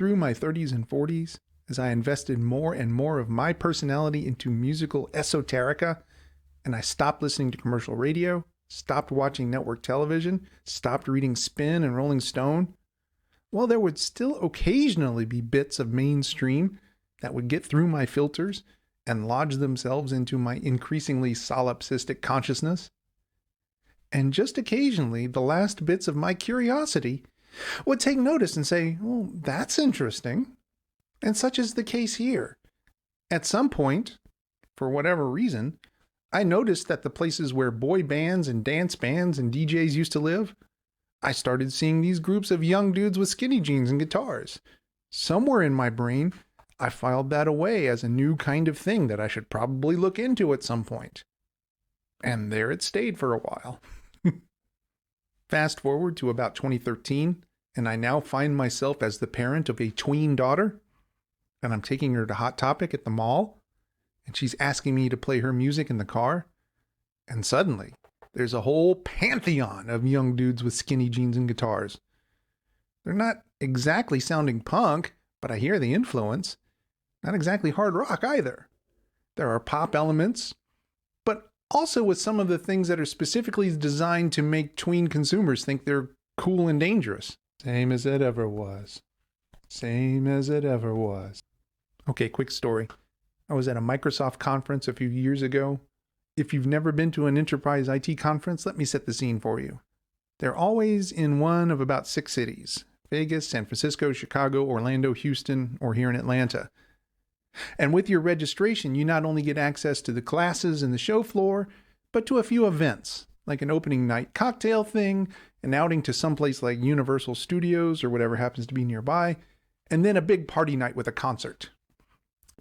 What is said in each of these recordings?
through my 30s and 40s, as I invested more and more of my personality into musical esoterica, and I stopped listening to commercial radio, stopped watching network television, stopped reading Spin and Rolling Stone, well, there would still occasionally be bits of mainstream that would get through my filters and lodge themselves into my increasingly solipsistic consciousness. And just occasionally, the last bits of my curiosity would take notice and say, well, that's interesting. And such is the case here. At some point, for whatever reason, I noticed that the places where boy bands and dance bands and DJs used to live, I started seeing these groups of young dudes with skinny jeans and guitars. Somewhere in my brain, I filed that away as a new kind of thing that I should probably look into at some point. And there it stayed for a while. Fast forward to about 2013, and I now find myself as the parent of a tween daughter, and I'm taking her to Hot Topic at the mall, and she's asking me to play her music in the car, and suddenly, there's a whole pantheon of young dudes with skinny jeans and guitars. They're not exactly sounding punk, but I hear the influence. Not exactly hard rock either. There are pop elements, but also with some of the things that are specifically designed to make tween consumers think they're cool and dangerous. Same as it ever was. Same as it ever was. Okay, quick story. I was at a Microsoft conference a few years ago. If you've never been to an enterprise IT conference, let me set the scene for you. They're always in one of about 6 cities: Vegas, San Francisco, Chicago, Orlando, Houston, or here in Atlanta. And with your registration, you not only get access to the classes and the show floor, but to a few events, like an opening night cocktail thing, an outing to someplace like Universal Studios or whatever happens to be nearby, and then a big party night with a concert.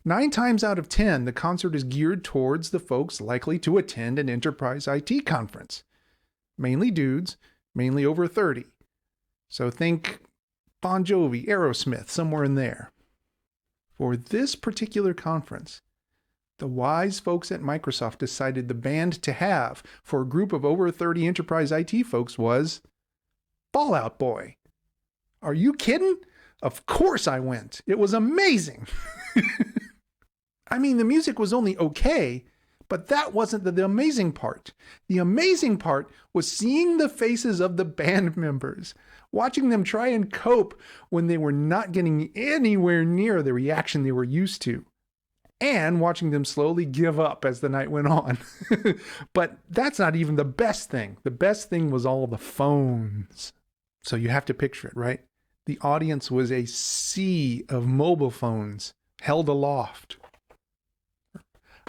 9 times out of 10, the concert is geared towards the folks likely to attend an enterprise IT conference. Mainly dudes, mainly over 30. So think Bon Jovi, Aerosmith, somewhere in there. For this particular conference, the wise folks at Microsoft decided the band to have for a group of over 30 enterprise IT folks was Fall Out Boy. Are you kidding? Of course I went. It was amazing. I mean, the music was only okay, but that wasn't the amazing part. The amazing part was seeing the faces of the band members, watching them try and cope when they were not getting anywhere near the reaction they were used to, and watching them slowly give up as the night went on. But that's not even the best thing. The best thing was all the phones. So you have to picture it, right? The audience was a sea of mobile phones held aloft.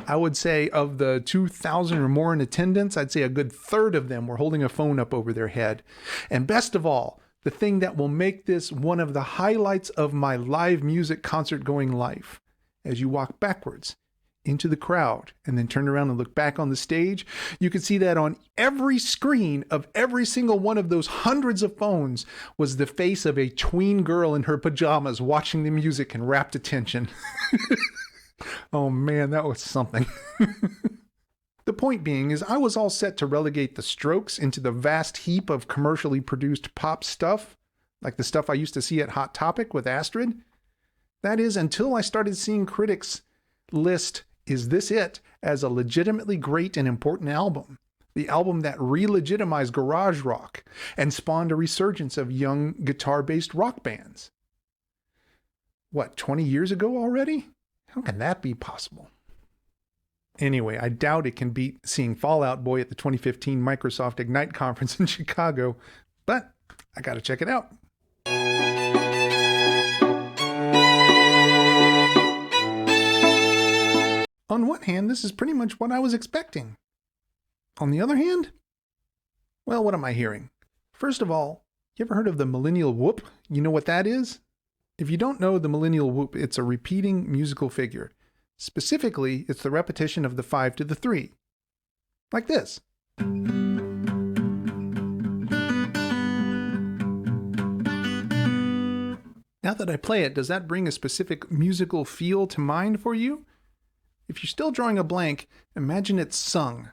I would say of the 2,000 or more in attendance, I'd say a good third of them were holding a phone up over their head. And best of all, the thing that will make this one of the highlights of my live music concert going life, as you walk backwards into the crowd and then turn around and look back on the stage, you can see that on every screen of every single one of those hundreds of phones was the face of a tween girl in her pajamas watching the music in rapt attention. Oh man, that was something. The point being is I was all set to relegate the Strokes into the vast heap of commercially produced pop stuff, like the stuff I used to see at Hot Topic with Astrid. That is, until I started seeing critics list Is This It as a legitimately great and important album. The album that re-legitimized garage rock and spawned a resurgence of young guitar-based rock bands. What, 20 years ago already? How can that be possible? Anyway, I doubt it can beat seeing Fall Out Boy at the 2015 Microsoft Ignite conference in Chicago, but I gotta check it out. On one hand, this is pretty much what I was expecting. On the other hand, well, what am I hearing? First of all, you ever heard of the millennial whoop? You know what that is? If you don't know the millennial whoop, it's a repeating musical figure. Specifically, it's the repetition of the 5 to the 3. Like this. Now that I play it, does that bring a specific musical feel to mind for you? If you're still drawing a blank, imagine it's sung,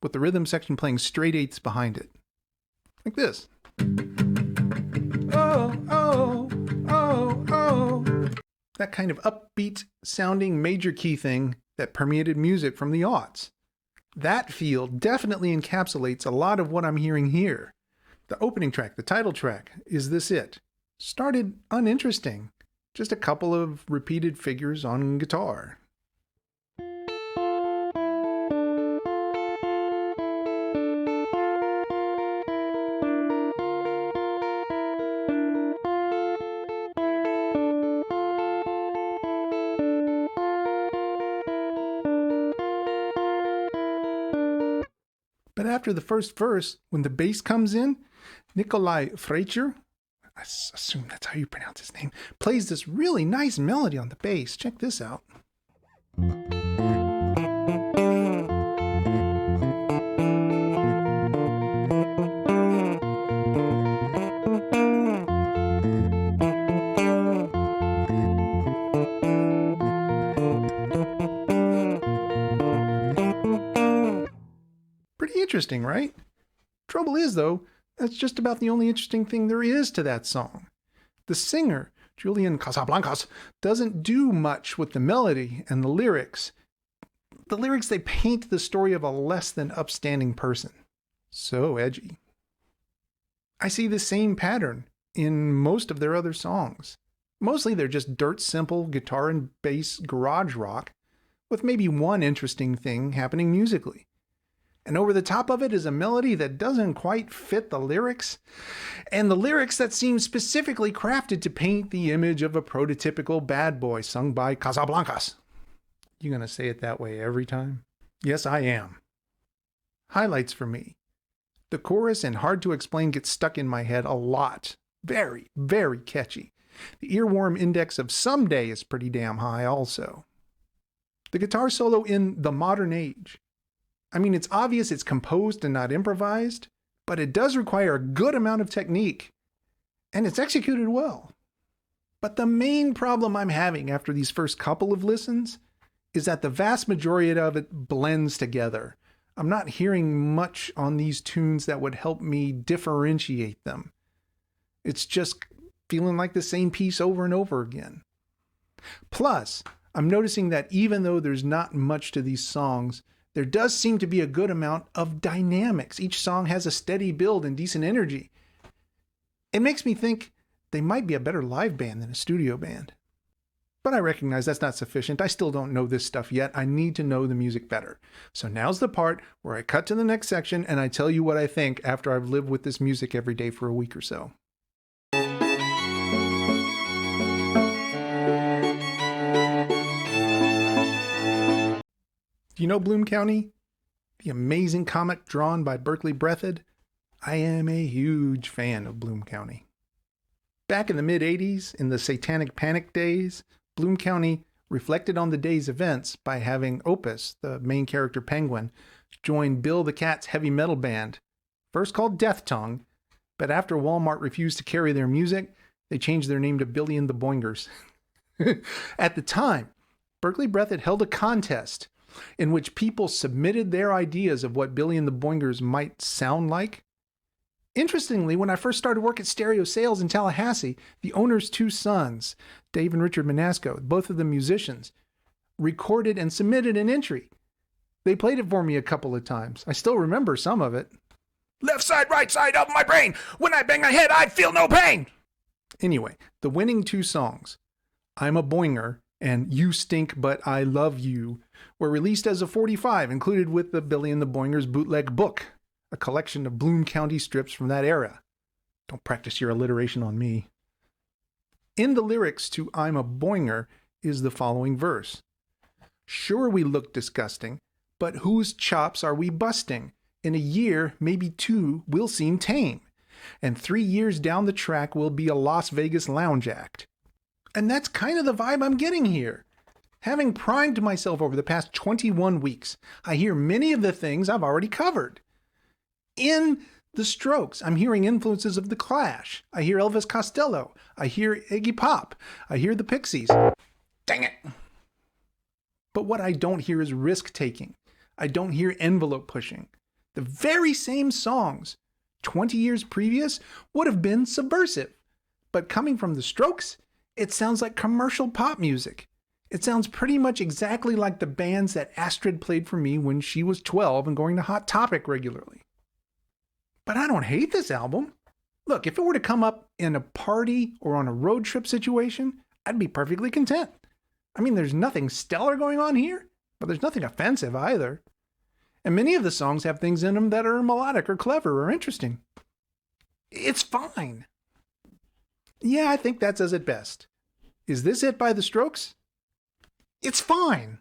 with the rhythm section playing straight eighths behind it. Like this. Oh, oh, oh, oh. That kind of upbeat sounding major key thing that permeated music from the aughts. That feel definitely encapsulates a lot of what I'm hearing here. The opening track, the title track, Is This It?, started uninteresting. Just a couple of repeated figures on guitar. But after the first verse, when the bass comes in, Nikolai Freitcher, I assume that's how you pronounce his name, plays this really nice melody on the bass. Check this out. Pretty interesting, right? Trouble is, though, that's just about the only interesting thing there is to that song. The singer, Julian Casablancas, doesn't do much with the melody and the lyrics. The lyrics, they paint the story of a less than upstanding person. So edgy. I see the same pattern in most of their other songs. Mostly they're just dirt simple guitar and bass garage rock, with maybe one interesting thing happening musically. And over the top of it is a melody that doesn't quite fit the lyrics, and the lyrics that seem specifically crafted to paint the image of a prototypical bad boy sung by Casablancas. You gonna say it that way every time? Yes, I am. Highlights for me. The chorus and Hard to Explain gets stuck in my head a lot. Very, very catchy. The earworm index of Someday is pretty damn high also. The guitar solo in The Modern Age. I mean, it's obvious it's composed and not improvised, but it does require a good amount of technique, and it's executed well. But the main problem I'm having after these first couple of listens is that the vast majority of it blends together. I'm not hearing much on these tunes that would help me differentiate them. It's just feeling like the same piece over and over again. Plus, I'm noticing that even though there's not much to these songs, there does seem to be a good amount of dynamics. Each song has a steady build and decent energy. It makes me think they might be a better live band than a studio band. But I recognize that's not sufficient. I still don't know this stuff yet. I need to know the music better. So now's the part where I cut to the next section and I tell you what I think after I've lived with this music every day for a week or so. Do you know Bloom County? The amazing comic drawn by Berkeley Breathed? I am a huge fan of Bloom County. Back in the mid-'80s, in the Satanic Panic days, Bloom County reflected on the day's events by having Opus, the main character Penguin, join Bill the Cat's heavy metal band, first called Death Tongue, but after Walmart refused to carry their music, they changed their name to Billy and the Boingers. At the time, Berkeley Breathed held a contest in which people submitted their ideas of what Billy and the Boingers might sound like. Interestingly, when I first started work at Stereo Sales in Tallahassee, the owner's two sons, Dave and Richard Manasco, both of them musicians, recorded and submitted an entry. They played it for me a couple of times. I still remember some of it. Left side, right side of my brain. When I bang my head, I feel no pain. Anyway, the winning two songs, I'm a Boinger and You Stink But I Love You, were released as a 45, included with the Billy and the Boingers bootleg book, a collection of Bloom County strips from that era. Don't practice your alliteration on me. In the lyrics to I'm a Boinger is the following verse. Sure, we look disgusting, but whose chops are we busting? In a year, maybe two, we'll seem tame. And 3 years down the track will be a Las Vegas lounge act. And that's kind of the vibe I'm getting here. Having primed myself over the past 21 weeks, I hear many of the things I've already covered. In The Strokes, I'm hearing influences of The Clash. I hear Elvis Costello. I hear Iggy Pop. I hear the Pixies. Dang it. But what I don't hear is risk-taking. I don't hear envelope pushing. The very same songs 20 years previous would have been subversive. But coming from The Strokes, It sounds like commercial pop music. It sounds pretty much exactly like the bands that Astrid played for me when she was 12 and going to Hot Topic regularly. But I don't hate this album. Look, if it were to come up in a party or on a road trip situation, I'd be perfectly content. I mean, there's nothing stellar going on here, but there's nothing offensive either. And many of the songs have things in them that are melodic or clever or interesting. It's fine. Yeah, I think that says it best. Is this it by The Strokes? It's fine.